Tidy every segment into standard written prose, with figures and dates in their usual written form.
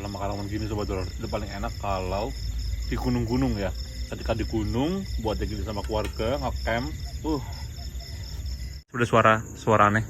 makanan gini sobat horor. Itu paling enak kalau di gunung-gunung ya. Ketika di gunung buat gini sama keluarga ngecamp. Sudah suara aneh.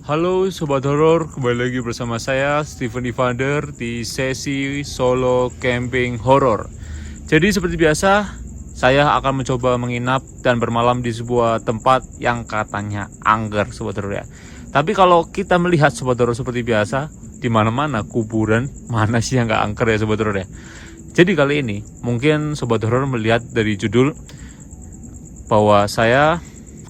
Halo Sobat Horor, kembali lagi bersama saya Steven Evander di sesi solo camping horor. Jadi seperti biasa, saya akan mencoba menginap dan bermalam di sebuah tempat yang katanya angker Sobat Horor ya. Tapi kalau kita melihat Sobat Horor seperti biasa, di mana-mana kuburan, mana sih yang nggak angker ya Sobat Horor ya. Jadi kali ini mungkin Sobat Horor melihat dari judul bahwa saya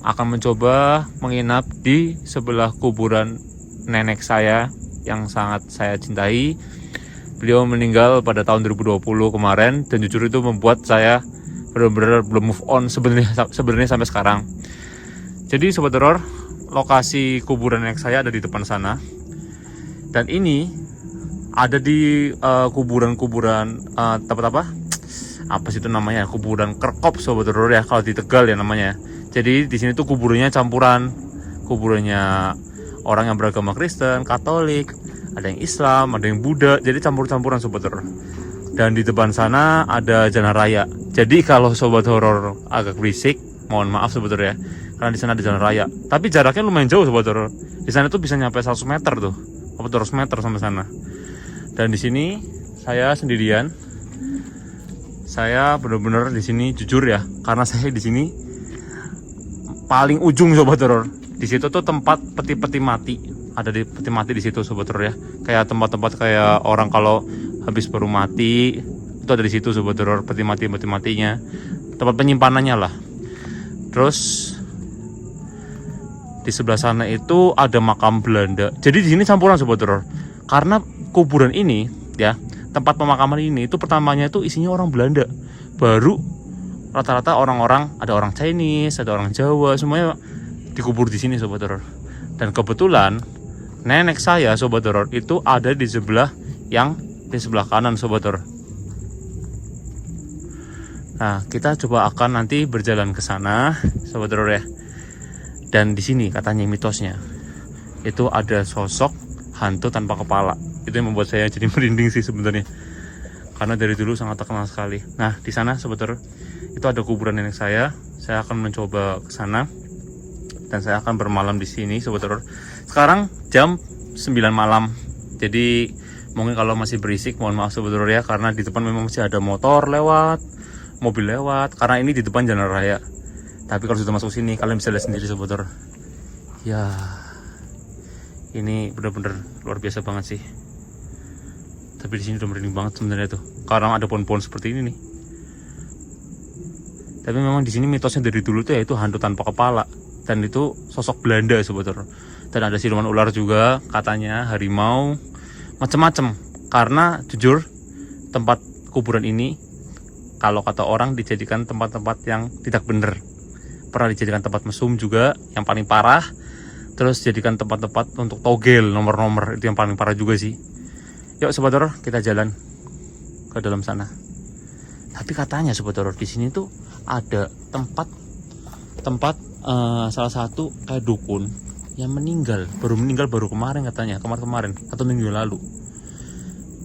akan mencoba menginap di sebelah kuburan nenek saya yang sangat saya cintai. Beliau meninggal pada tahun 2020 kemarin dan jujur itu membuat saya benar-benar belum move on sebenarnya sampai sekarang. Jadi Sobat Horor, lokasi kuburan nenek saya ada di depan sana. Dan ini ada di kuburan-kuburan tempat apa? Apa sih itu namanya? Kuburan Kerkop Sobat Horor ya, kalau di Tegal ya namanya. Jadi di sini tuh kuburannya campuran, kuburannya orang yang beragama Kristen, Katolik, ada yang Islam, ada yang Buddha, jadi campur-campuran Sobat Horor. Dan di depan sana ada jalan raya. Jadi kalau Sobat Horor agak berisik, mohon maaf Sobat Horor ya, karena di sana ada jalan raya. Tapi jaraknya lumayan jauh Sobat Horor. Di sana tuh bisa nyampe 100 meter tuh, 100 meter sampai sana. Dan di sini saya sendirian. Saya benar-benar di sini jujur ya, karena saya di sini paling ujung Sobat Horor. Di situ tuh tempat peti-peti mati. Ada di peti mati di situ Sobat Horor ya. Kayak tempat-tempat kayak orang kalau habis baru mati, itu ada di situ Sobat Horor, peti matinya. Tempat penyimpanannya lah. Terus di sebelah sana itu ada makam Belanda. Jadi di sini campuran Sobat Horor. Karena kuburan ini ya, tempat pemakaman ini itu pertamanya itu isinya orang Belanda. Baru rata-rata orang-orang, ada orang Chinese, ada orang Jawa, semuanya dikubur di sini Sobat Horor. Dan kebetulan nenek saya Sobat Horor itu ada di sebelah kanan Sobat Horor. Nah, kita coba akan nanti berjalan ke sana Sobat Horor ya. Dan di sini katanya mitosnya itu ada sosok hantu tanpa kepala. Itu yang membuat saya jadi merinding sih sebenarnya. Karena dari dulu sangat terkenal sekali. Nah, di sana Sobat Horor itu ada kuburan nenek saya. Saya akan mencoba ke sana dan saya akan bermalam di sini Sobat Horor. Sekarang jam 9 malam. Jadi mungkin kalau masih berisik mohon maaf Sobat Horor ya, karena di depan memang masih ada motor lewat, mobil lewat, karena ini di depan jalan raya. Tapi kalau sudah masuk sini kalian bisa lihat sendiri Sobat Horor. Ya, ini benar-benar luar biasa banget sih. Tapi di sini udah merinding banget sebenarnya tuh, karena ada pohon-pohon seperti ini nih. Tapi memang di sini mitosnya dari dulu tuh yaitu hantu tanpa kepala, dan itu sosok Belanda Sobat Horor. Dan ada siluman ular juga, katanya harimau, macem-macem. Karena jujur tempat kuburan ini kalau kata orang dijadikan tempat-tempat yang tidak benar. Pernah dijadikan tempat mesum juga yang paling parah. Terus jadikan tempat-tempat untuk togel, nomor-nomor, itu yang paling parah juga sih. Yuk Sobat Horor, kita jalan ke dalam sana. Tapi katanya Sobat Horor di sini tuh ada tempat salah satu kayak dukun yang meninggal baru kemarin katanya, kemarin atau minggu lalu.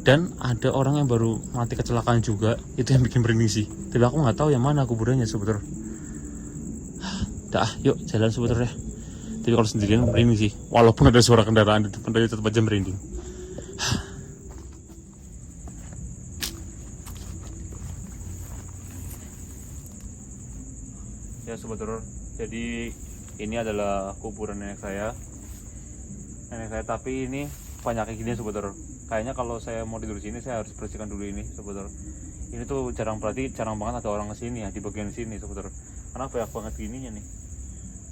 Dan ada orang yang baru mati kecelakaan juga, itu yang bikin merinding sih. Tapi aku nggak tahu yang mana kuburannya Sobat Horor. Dah, yuk jalan Sobat Horor ya. Tapi kalau sendirian merinding sih, walaupun ada suara kendaraan di depan, tapi tetap aja merinding. Ya Sobat Horor, jadi Ini adalah kuburan nenek saya. Tapi ini banyak kayak gini sobat horor. Kayaknya kalau saya mau tidur sini saya harus bersihkan dulu ini sobat horor. Ini tuh jarang banget ada orang kesini ya di bagian sini sobat horor. Karena banyak banget gininya nih.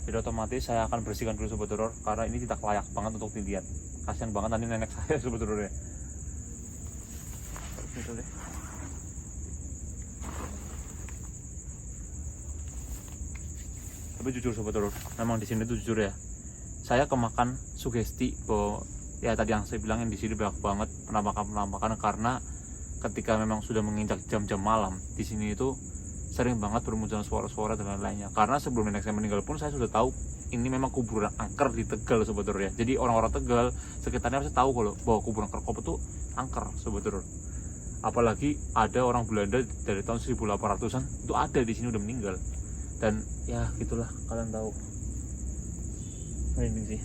Jadi otomatis saya akan bersihkan dulu sobat horor karena ini tidak layak banget untuk dilihat. Kasian banget nanti nenek saya sobat horor ya. Gitu deh. Tapi jujur sobat horor, memang di sini tuh jujur ya. Saya kemakan sugesti bahwa ya tadi yang saya bilang di sini banyak banget penampakan karena ketika memang sudah menginjak jam-jam malam di sini itu sering banget bermunculan suara-suara dan lain-lainnya. Karena sebelum nenek saya meninggal pun saya sudah tahu ini memang kuburan angker di Tegal sobat horor ya. Jadi orang-orang Tegal sekitarnya pasti tahu kalau bahwa kuburan Kerkop itu angker sobat horor. Apalagi ada orang Belanda dari tahun 1800-an itu ada di sini udah meninggal. Dan ya gitulah, kalian tahu. Ini sih.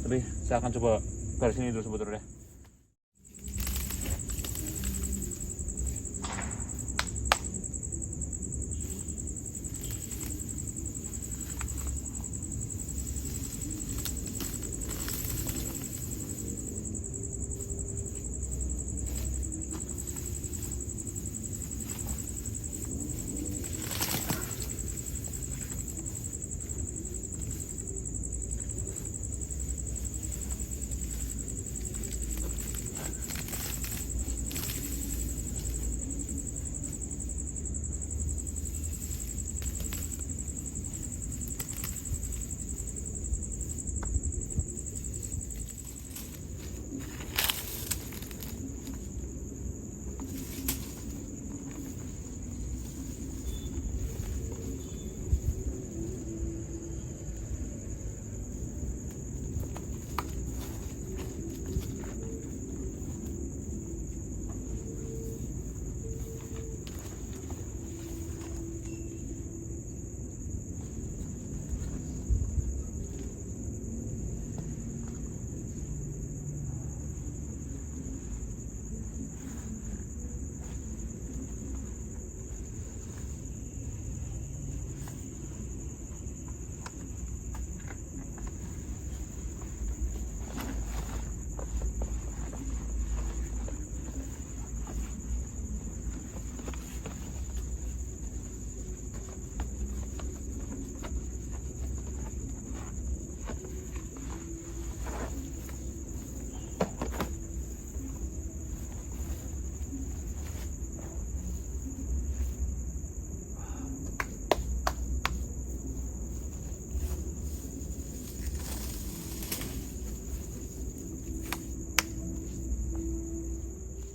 Tapi saya akan coba beresin ini dulu sobat horor ya.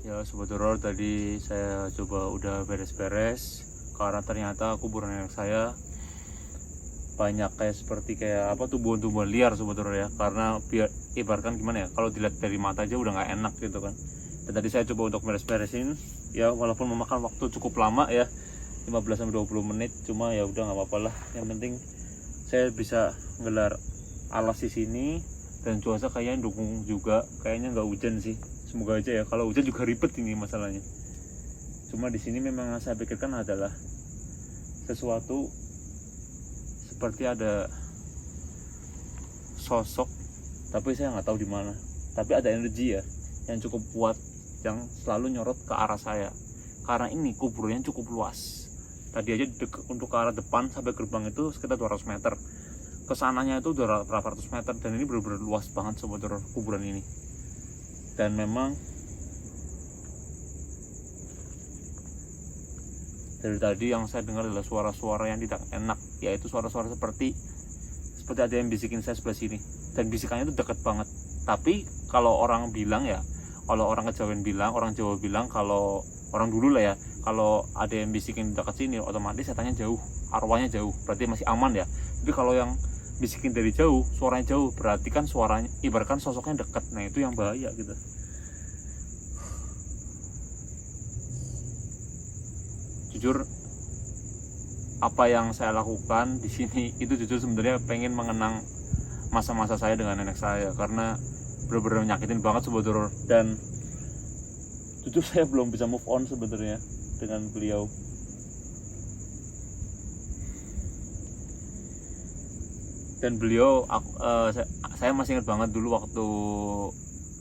Ya sobat horor, tadi saya coba udah beres-beres karena ternyata kuburan nenek saya banyak kayak tumbuhan-tumbuhan liar sobat horor ya. Karena biar ibaratkan gimana ya, kalau dilihat dari mata aja udah nggak enak gitu kan. Dan tadi saya coba untuk beres-beresin ya, walaupun memakan waktu cukup lama ya, 15-20 menit, cuma ya udah nggak apa-apa lah. Yang penting saya bisa ngelar alas di sini dan cuaca kayaknya dukung juga, kayaknya nggak hujan sih. Semoga aja ya, kalau hujan juga ribet ini masalahnya. Cuma di sini memang saya pikirkan adalah sesuatu seperti ada sosok, tapi saya nggak tahu di mana. Tapi ada energi ya yang cukup kuat yang selalu nyorot ke arah saya. Karena ini kuburannya cukup luas. Tadi aja untuk ke arah depan sampai gerbang itu sekitar 200 meter. Kesananya itu berapa ratus meter, dan ini benar-benar luas banget sobat horor kuburan ini. Dan memang dari tadi yang saya dengar adalah suara-suara yang tidak enak, yaitu suara-suara seperti ada yang bisikin saya sebelah sini, dan bisikannya itu dekat banget. Tapi kalau orang bilang ya, kalau orang Kejawen bilang, orang Jawa bilang, kalau orang dulu lah ya, kalau ada yang bisikin dekat sini otomatis setannya jauh, arwahnya jauh, berarti masih aman ya. Tapi kalau yang bisikin dari jauh, suaranya jauh, berarti kan suaranya ibaratkan sosoknya dekat. Nah itu yang bahaya gitu. Jujur, apa yang saya lakukan di sini itu jujur sebenarnya pengen mengenang masa-masa saya dengan nenek saya, karena benar-benar nyakitin banget sobat horor. Dan jujur saya belum bisa move on sebenarnya dengan beliau. Dan beliau saya masih ingat banget dulu waktu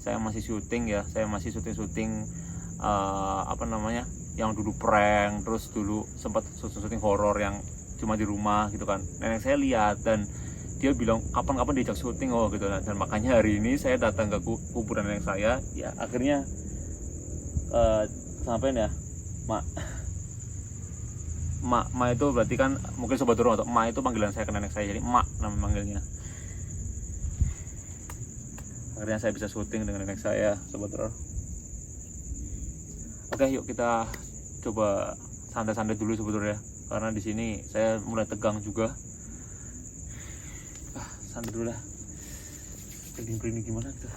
saya masih syuting ya, saya masih syuting apa namanya, yang dulu prank, terus dulu sempat syuting horor yang cuma di rumah gitu kan. Nenek saya lihat dan dia bilang kapan-kapan diajak syuting gitu. Dan makanya hari ini saya datang ke kuburan nenek saya ya, akhirnya sampai ya mak itu berarti kan mungkin sobat dorong, atau mak itu panggilan saya ke nenek saya, jadi mak nama manggilnya. Akhirnya saya bisa syuting dengan nenek saya, sobat dorong. Oke, yuk kita coba santai-santai dulu sobat dorong ya, karena di sini saya mulai tegang juga. Santai dulu lah, keling-keling gimana gitu.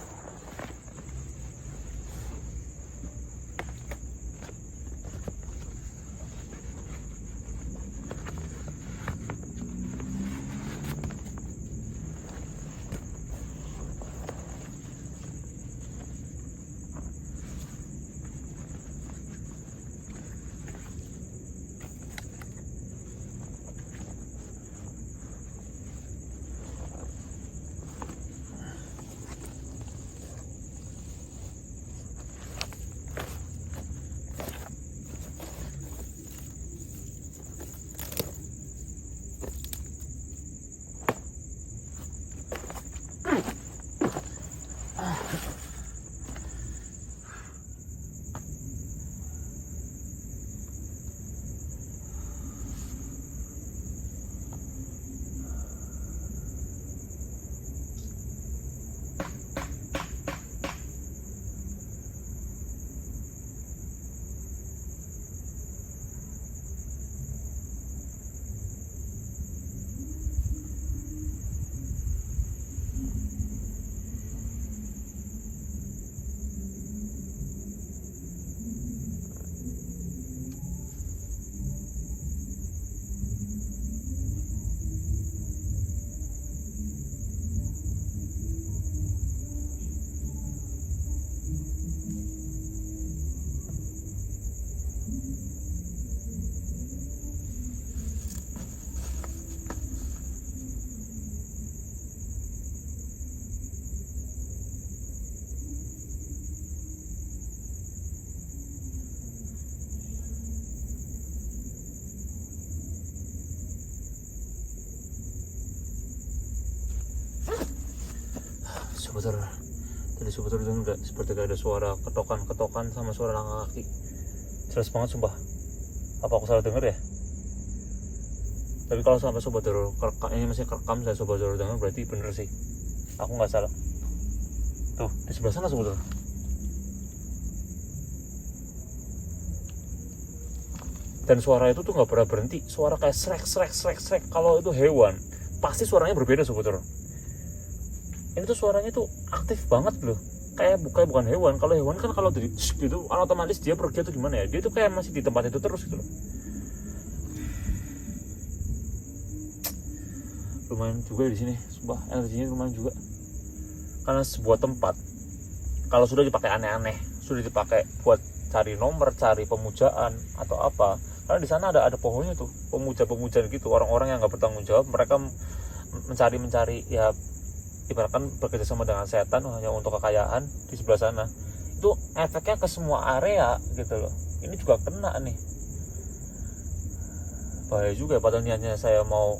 Tadi itu enggak seperti ada suara ketokan sama suara langkah kaki. Jelas banget sumpah. Apa aku salah dengar ya? Tapi kalau sampai sobat doror ini masih kerekam, saya sobat doror dengar berarti bener sih. Aku nggak salah. Tuh di sebelah sana sobat doror. Dan suara itu tuh nggak pernah berhenti. Suara kayak srek. Kalau itu hewan pasti suaranya berbeda sobat doror. Ini tuh suaranya tuh aktif banget loh, kayak bukan hewan. Kalau hewan kan kalau dari gitu otomatis dia pergi atau gimana ya, dia tuh kayak masih di tempat itu terus gitu loh. Lumayan juga di sini, sumpah energinya lumayan juga. Karena sebuah tempat kalau sudah dipakai aneh-aneh, sudah dipakai buat cari nomor, cari pemujaan atau apa, karena di sana ada pohonnya tuh, pemuja-pemujaan gitu, orang-orang yang nggak bertanggung jawab, mereka mencari ya, ibaratkan bekerja sama dengan setan hanya untuk kekayaan di sebelah sana. Itu efeknya ke semua area gitu loh. Ini juga kena nih, bahaya juga. Padahal niatnya saya mau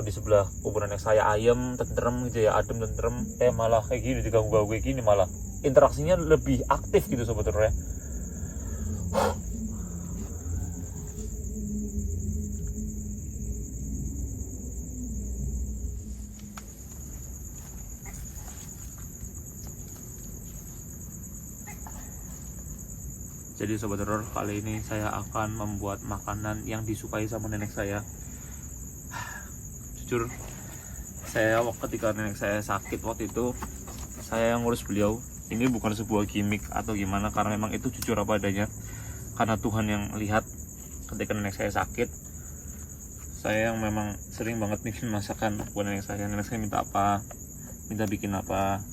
di sebelah kuburan yang saya ayem, tentrem gitu ya, adem tentrem, malah kayak gini, diganggu-ganggu kayak gini, malah interaksinya lebih aktif gitu sebetulnya. Jadi sobat horor, kali ini saya akan membuat makanan yang disukai sama nenek saya. Jujur, saya ketika nenek saya sakit waktu itu, saya yang ngurus beliau. Ini bukan sebuah gimmick atau gimana, karena memang itu jujur apa adanya. Karena Tuhan yang lihat ketika nenek saya sakit, saya yang memang sering banget bikin masakan buat nenek saya. Nenek saya minta apa, minta bikin apa.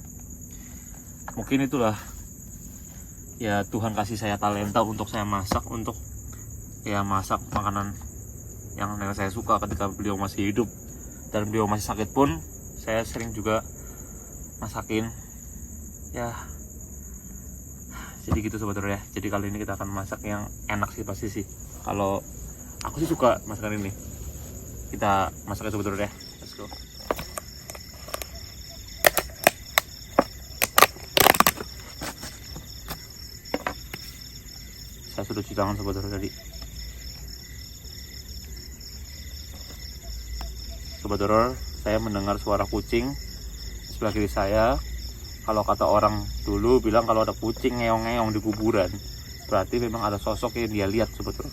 Mungkin itulah ya, Tuhan kasih saya talenta untuk saya masak, untuk ya masak makanan yang nenek saya suka ketika beliau masih hidup. dan beliau masih sakit pun saya sering juga masakin ya. Jadi gitu sobat horor ya. Jadi kali ini kita akan masak yang enak sih pasti sih. Kalau aku sih suka masakan ini. Kita masaknya sobat horor ya. Let's go. Saya sudah cuci tangan sobat horor tadi. Sobat horor, saya mendengar suara kucing sebelah kiri saya. Kalau kata orang dulu bilang kalau ada kucing ngeong-ngeong di kuburan, berarti memang ada sosok yang dia lihat sobat horor.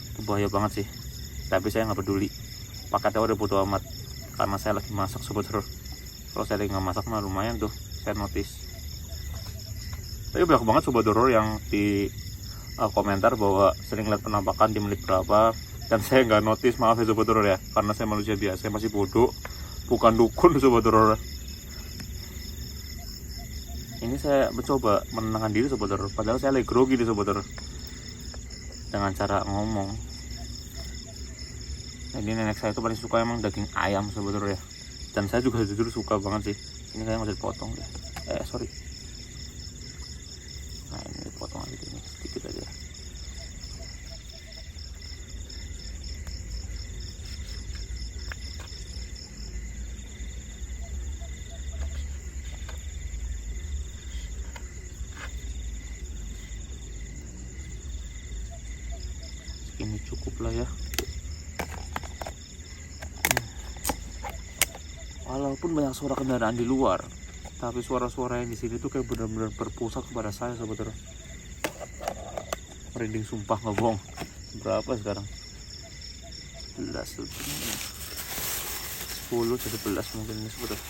Itu bahaya banget sih. Tapi saya nggak peduli. Pakai teori bodo amat. Karena saya lagi masak sobat horor. Kalau saya lagi nggak masak mah lumayan tuh saya notice. Tapi banyak banget sobat horor yang di komentar bahwa sering lihat penampakan di menit berapa. Dan saya nggak notice, maaf ya sobat horor ya. Karena saya manusia biasa, saya masih bodoh. Bukan dukun sobat horor. Ini saya mencoba menenangkan diri sobat horor, padahal saya lagi grogi nih sobat horor dengan cara ngomong. Nah, ini nenek saya itu paling suka emang daging ayam sobat horor ya, dan saya juga jujur suka banget sih. Ini saya masih dipotong deh, sorry. Nah ini dipotong aja ini sedikit aja. Ini cukup lah ya. Walaupun banyak suara kendaraan di luar, tapi suara-suara yang di sini tuh kayak benar-benar berpusat kepada saya sobat horor. Merinding sumpah, nggak bohong. Berapa sekarang? 11 10 mungkin ini sobat horor.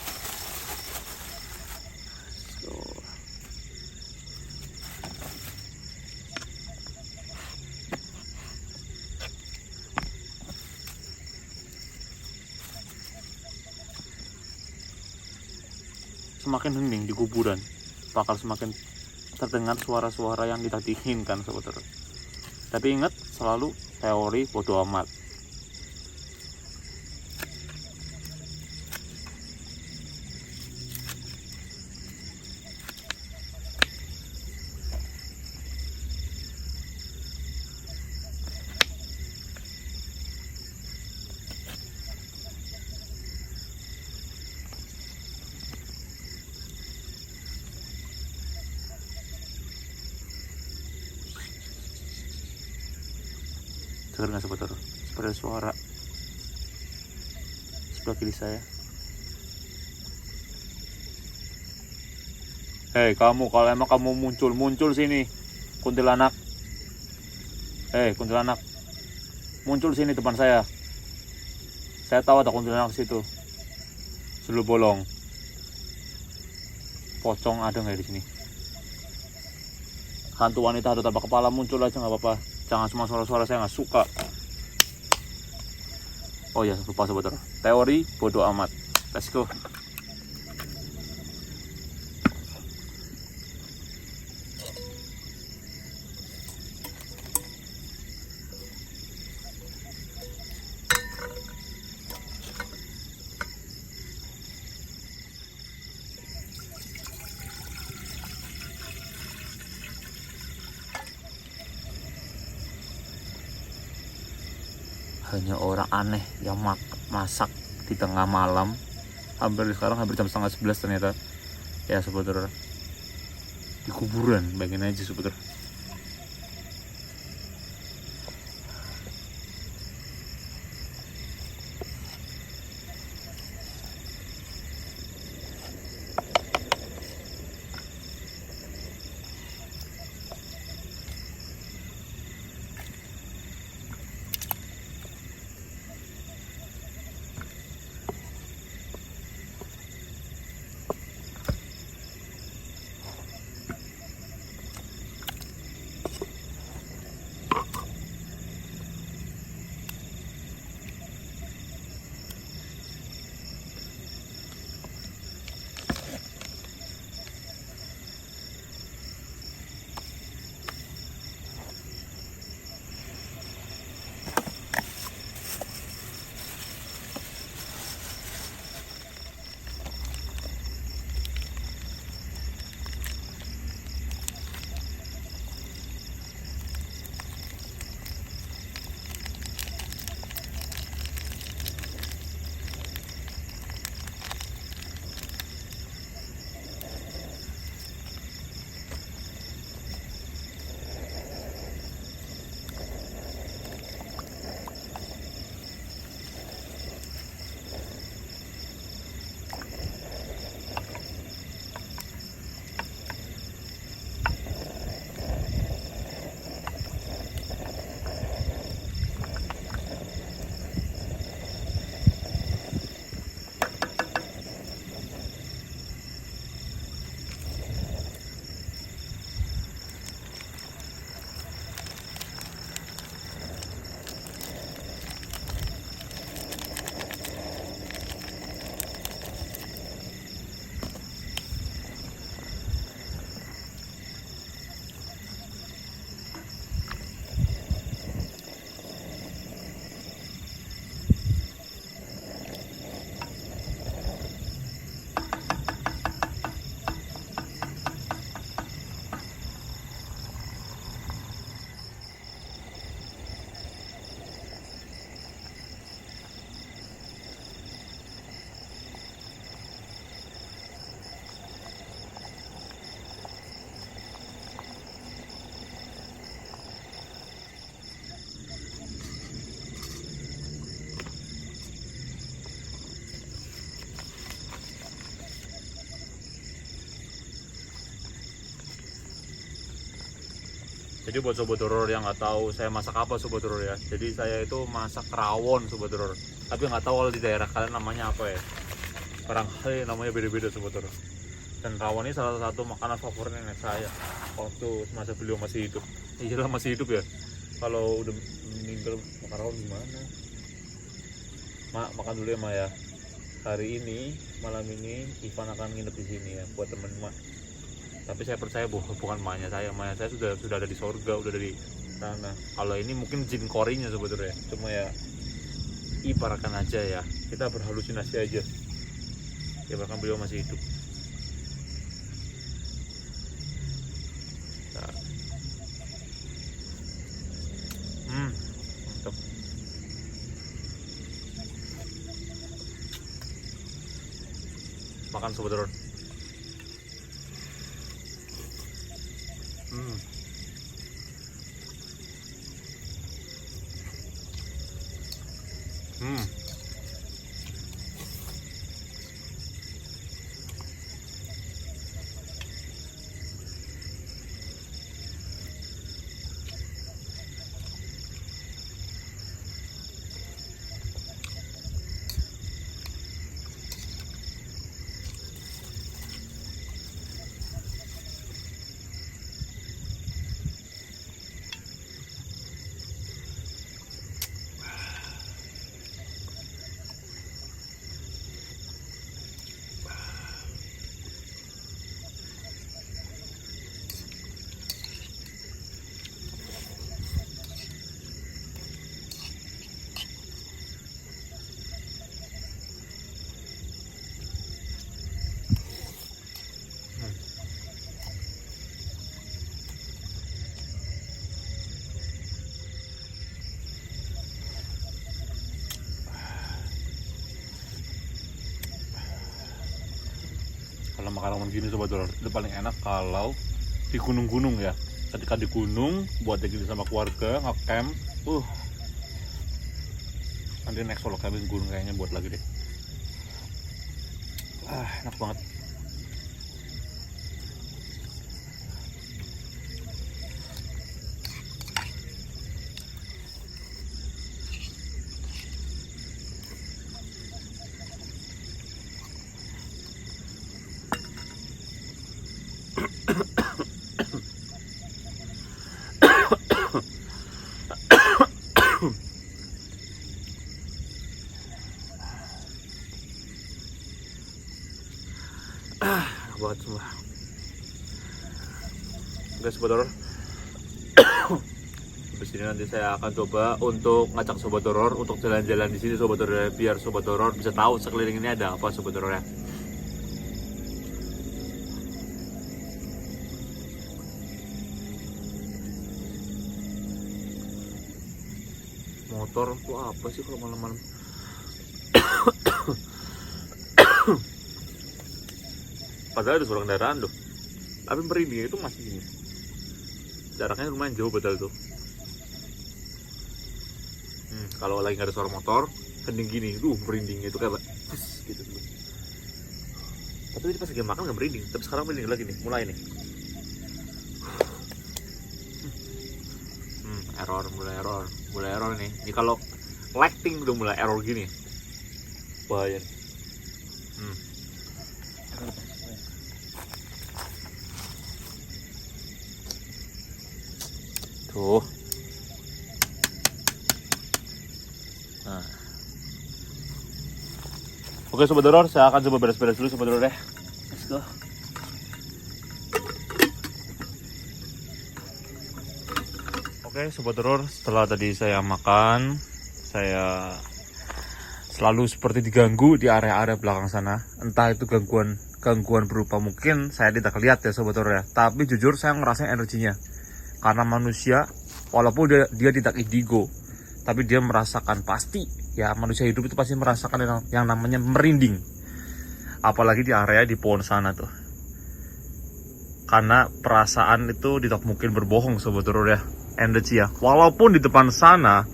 Semakin hening di kuburan, bakal semakin terdengar suara-suara yang tidak diinginkan sobat horor. Tapi ingat, selalu teori bodo amat. Dengar nggak sobat horor? Seperti ada suara sebelah kiri saya. Hei kamu, kalau emang kamu muncul sini, kuntilanak. Hei kuntilanak, muncul sini depan saya. Saya tahu ada kuntilanak situ. Selu bolong. Pocong ada nggak di sini? Hantu wanita ada tanpa kepala muncul aja nggak apa-apa. Jangan semua suara-suara saya nggak suka. Oh ya, lupa sobat horor. Teori bodo amat. Let's go. Hanya orang aneh yang masak di tengah malam. Sekarang hampir jam 10:30 ternyata. Ya sobat horor, di kuburan, bayangin aja sobat horor. Jadi buat sobat horor yang nggak tahu saya masak apa sobat horor ya. Jadi saya itu masak rawon sobat horor. Tapi nggak tahu kalau di daerah kalian namanya apa ya. Barangkali namanya beda-beda sobat horor. Dan rawon ini salah satu makanan favorit nenek saya waktu masa beliau masih hidup. Iyalah masih hidup ya. Kalau udah meninggal makan rawon gimana? Mak, makan dulu ya Mak ya. Hari ini malam ini Ivan akan nginep di sini ya buat temen Mak. Tapi saya percaya bukan maknya saya sudah ada di sorga, udah ada di sana. Kalau ini mungkin jin korinya sebetulnya, cuma ya ibaratkan aja ya, kita berhalusinasi aja. Ibaratkan beliau masih hidup. Nah. Mantap. Makan sebetulnya. Kalau makan rawon gini sobat horor itu paling enak kalau di gunung-gunung ya. Ketika di gunung buat gini sama keluarga nge-camp, nanti next solo camping gunung kayaknya buat lagi deh. Enak banget. Enak banget semua. Oke sobat horor, habis ini nanti saya akan coba untuk ngajak sobat horor untuk jalan-jalan di sini sobat horor, biar sobat horor bisa tahu sekeliling ini ada apa sobat horor ya. Motor tuh apa sih kalau malam-malam? Padahal ada suara kendaraan tuh, tapi merinding itu masih gini. Jaraknya lumayan jauh betul tuh. Kalau lagi nggak ada suara motor, hening gini, merindingnya itu kayak gitu. Tapi pas lagi makan nggak merinding, tapi sekarang merinding lagi nih, mulai nih. Mulai error nih. Ini kalau lighting udah mulai error gini, bahaya. Tuh. Nah. Oke sobat horor, saya akan coba beres-beres dulu sobat horor ya. Let's go. Oke sobat horor, setelah tadi saya makan, saya selalu seperti diganggu di area-area belakang sana. Entah itu gangguan berupa mungkin saya tidak lihat ya sobat horor ya. Tapi jujur saya ngerasain energinya. Karena manusia walaupun dia tidak indigo, tapi dia merasakan pasti ya, manusia hidup itu pasti merasakan yang namanya merinding. Apalagi di area di pohon sana tuh. Karena perasaan itu tidak mungkin berbohong sobat horor ya. Energi ya. Walaupun di depan sana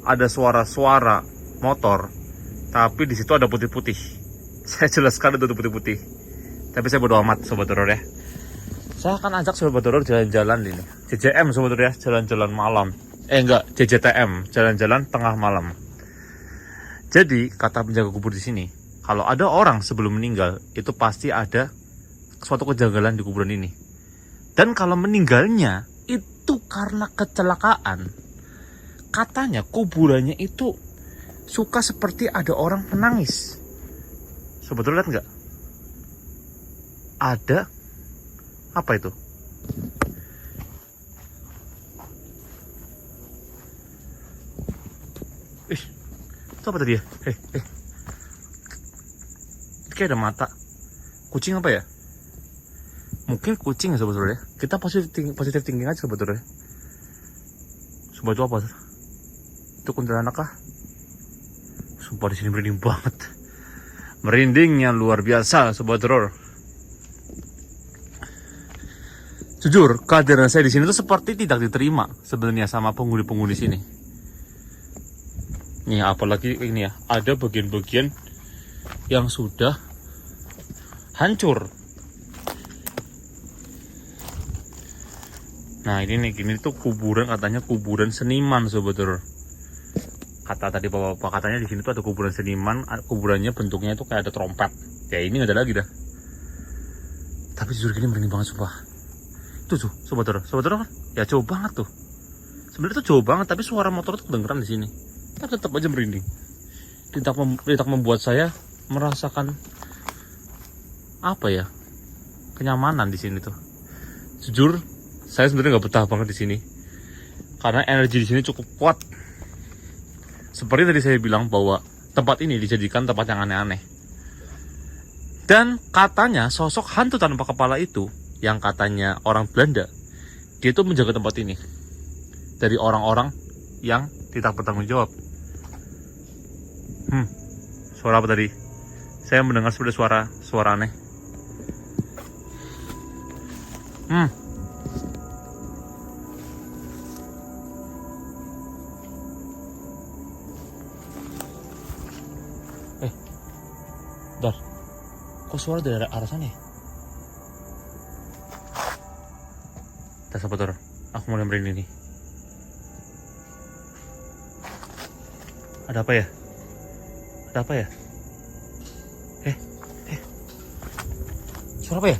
ada suara-suara motor, tapi di situ ada putih-putih. Saya jelaskan itu putih-putih. Tapi saya bodo amat sobat horor ya. Saya akan ajak Sobat Horor jalan-jalan ini. JJM Sobat Horor ya, jalan-jalan malam. Enggak, JJTM, jalan-jalan tengah malam. Jadi kata penjaga kubur di sini, kalau ada orang sebelum meninggal, itu pasti ada suatu kejanggalan di kuburan ini. Dan kalau meninggalnya itu karena kecelakaan, katanya kuburannya itu suka seperti ada orang menangis. Sobat Horor lihat nggak? Ada apa itu? Itu apa tadi ya? Kayak ada mata. Kucing apa ya? Mungkin kucing ya Sobat Horor ya. Kita positif thinking aja Sobat Horor ya. Sumpah itu apa? Itu kuntilanak kah? Sumpah di sini merinding banget. Merindingnya luar biasa Sobat Horor. Jujur, kehadiran saya di sini tuh seperti tidak diterima sebenarnya sama penghuni-penghuni sini. Nih, apalagi ini ya, ada bagian-bagian yang sudah hancur. Nah, ini tuh kuburan, katanya kuburan seniman Sobat Horor. Kata tadi bapak-bapak katanya di sini tuh ada kuburan seniman, kuburannya bentuknya itu kayak ada trompet. Ya ini nggak ada lagi dah. Tapi jujur gini merinding banget sumpah. Tuh Sobat Horor kan? Ya jauh banget tuh. Sebenarnya tuh jauh banget, tapi suara motor tuh kedengeran di sini. Tapi tetap aja merinding. Tidak membuat saya merasakan apa ya, kenyamanan di sini tuh. Jujur, saya sebenarnya nggak betah banget di sini karena energi di sini cukup kuat. Seperti tadi saya bilang bahwa tempat ini dijadikan tempat yang aneh-aneh. Dan katanya sosok hantu tanpa kepala itu, yang katanya orang Belanda, dia itu menjaga tempat ini dari orang-orang yang tidak bertanggung jawab. Suara apa tadi? Saya mendengar seperti suara aneh. Bentar. Kok suara dari arah sana ya? Sobat Horor, aku mulai merinding nih. Ada apa ya? Ada apa ya? Suara apa ya?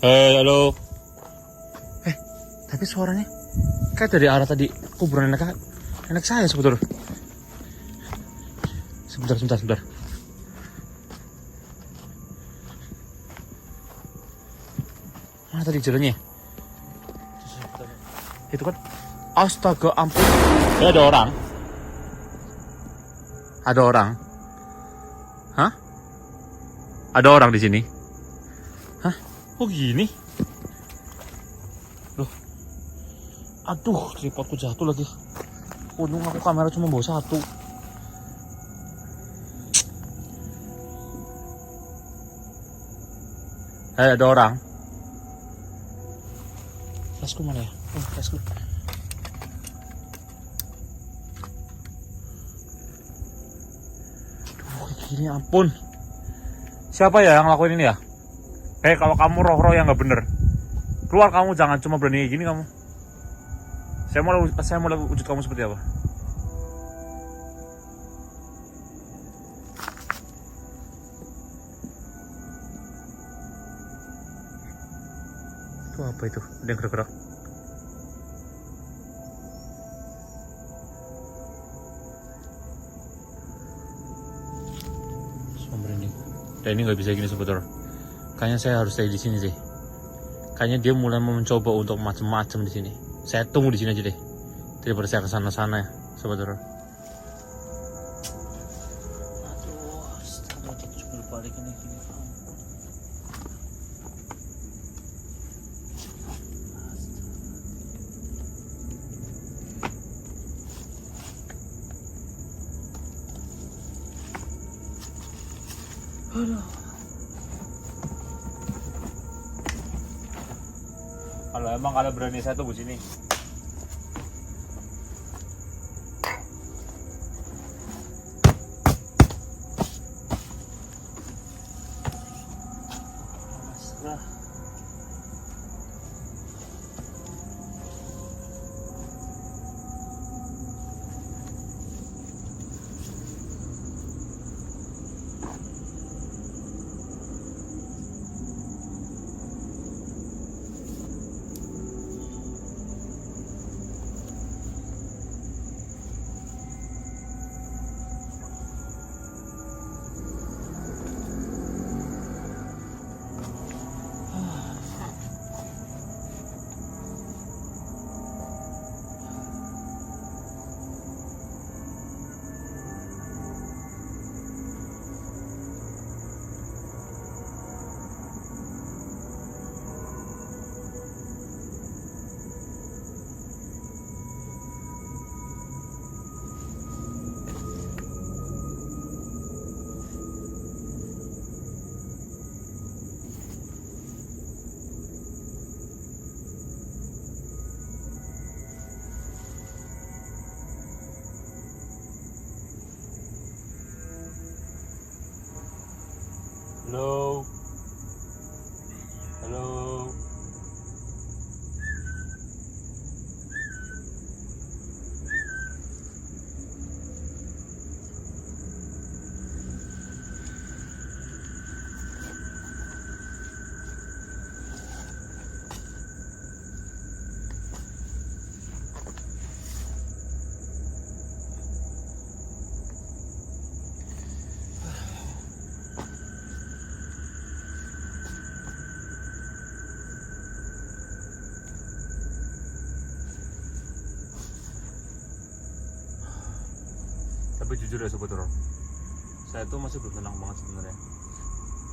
Halo. Tapi suaranya kayak dari arah tadi kuburan anak saya sebetulnya. Sebentar. Mana tadi jalannya? Itu kan, astaga ampun. Ya, ada orang. Hah? Ada orang di sini. Hah? Kok gini? Loh. Aduh, tripodku jatuh lagi. Untung aku kamera cuma bawa satu. Ada orang. Tasku mana ya? Tasku. Aduh, gini ampun. Siapa ya yang ngelakuin ini ya? Kalau kamu roh-roh yang nggak bener, keluar kamu, jangan cuma berani kayak gini kamu. Saya mau lihat wujud kamu seperti apa. Itu apa itu? Ada yang gerak-gerak. Dan ini nggak bisa gini Sobat Horor. Kayaknya saya harus stay di sini sih. Kayaknya dia mulai mencoba untuk macam-macam di sini. Saya tunggu di sini aja deh, daripada saya kesana-sana ya Sobat Horor. Aduh, coba balik ini. Aduh. Kalau emang kalian berani, saya tunggu sini. Halo. Halo. Tapi jujur ya Sobat Horor, saya tuh masih belum tenang banget sebenarnya,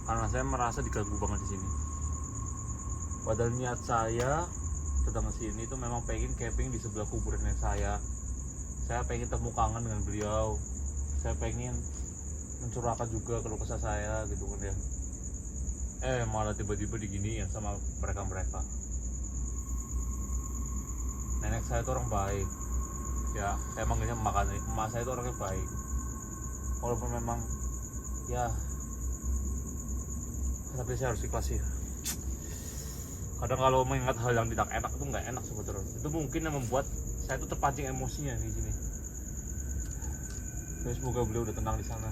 karena saya merasa diganggu banget di sini. Padahal niat saya datang ke sini tuh memang pengen camping di sebelah kuburan nenek saya. Saya pengen temu kangen dengan beliau. Saya pengen mencurahkan juga keluh kesah saya gitu kan ya. Malah tiba-tiba diginiin sama mereka-mereka. Nenek saya tuh orang baik. Ya, saya manggilnya emak saya itu orangnya baik. Walaupun memang ya, tapi saya harus ikhlas sih. Kadang kalau mengingat hal yang tidak enak itu nggak enak sebetulnya. Itu mungkin yang membuat saya tuh terpancing emosinya di sini. Ya, semoga beliau udah tenang di sana.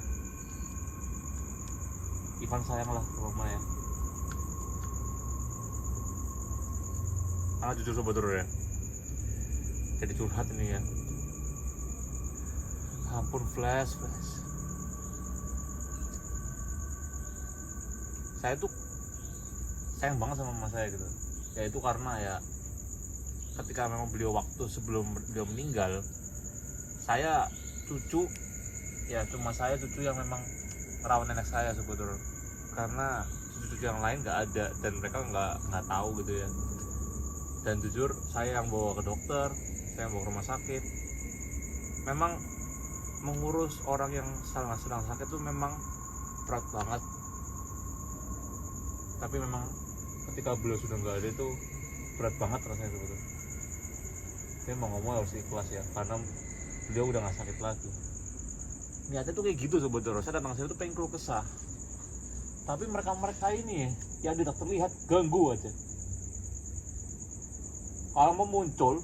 Ivan sayanglah rumah ya. Karena jujur Sobat Horor ya, jadi curhat ini ya. Ampun, flash. Saya tuh sayang banget sama mama saya gitu. Ya itu karena ya ketika memang beliau waktu sebelum beliau meninggal, saya cucu ya, cuma saya cucu yang memang merawat nenek saya sebetulnya. Karena cucu-cucu yang lain nggak ada dan mereka nggak tahu gitu ya. Dan jujur saya yang bawa ke dokter, saya yang bawa ke rumah sakit. Memang mengurus orang yang sedang sakit itu memang berat banget. Tapi memang ketika beliau sudah nggak ada itu berat banget rasanya sebetulnya. Saya mau ngomong harus ikhlas ya, karena beliau udah nggak sakit lagi. Niatnya tuh kayak gitu sebetulnya. Saya datang sini tuh pengen keluh kesah. Tapi mereka ini yang tidak terlihat ganggu aja. Kalau mau muncul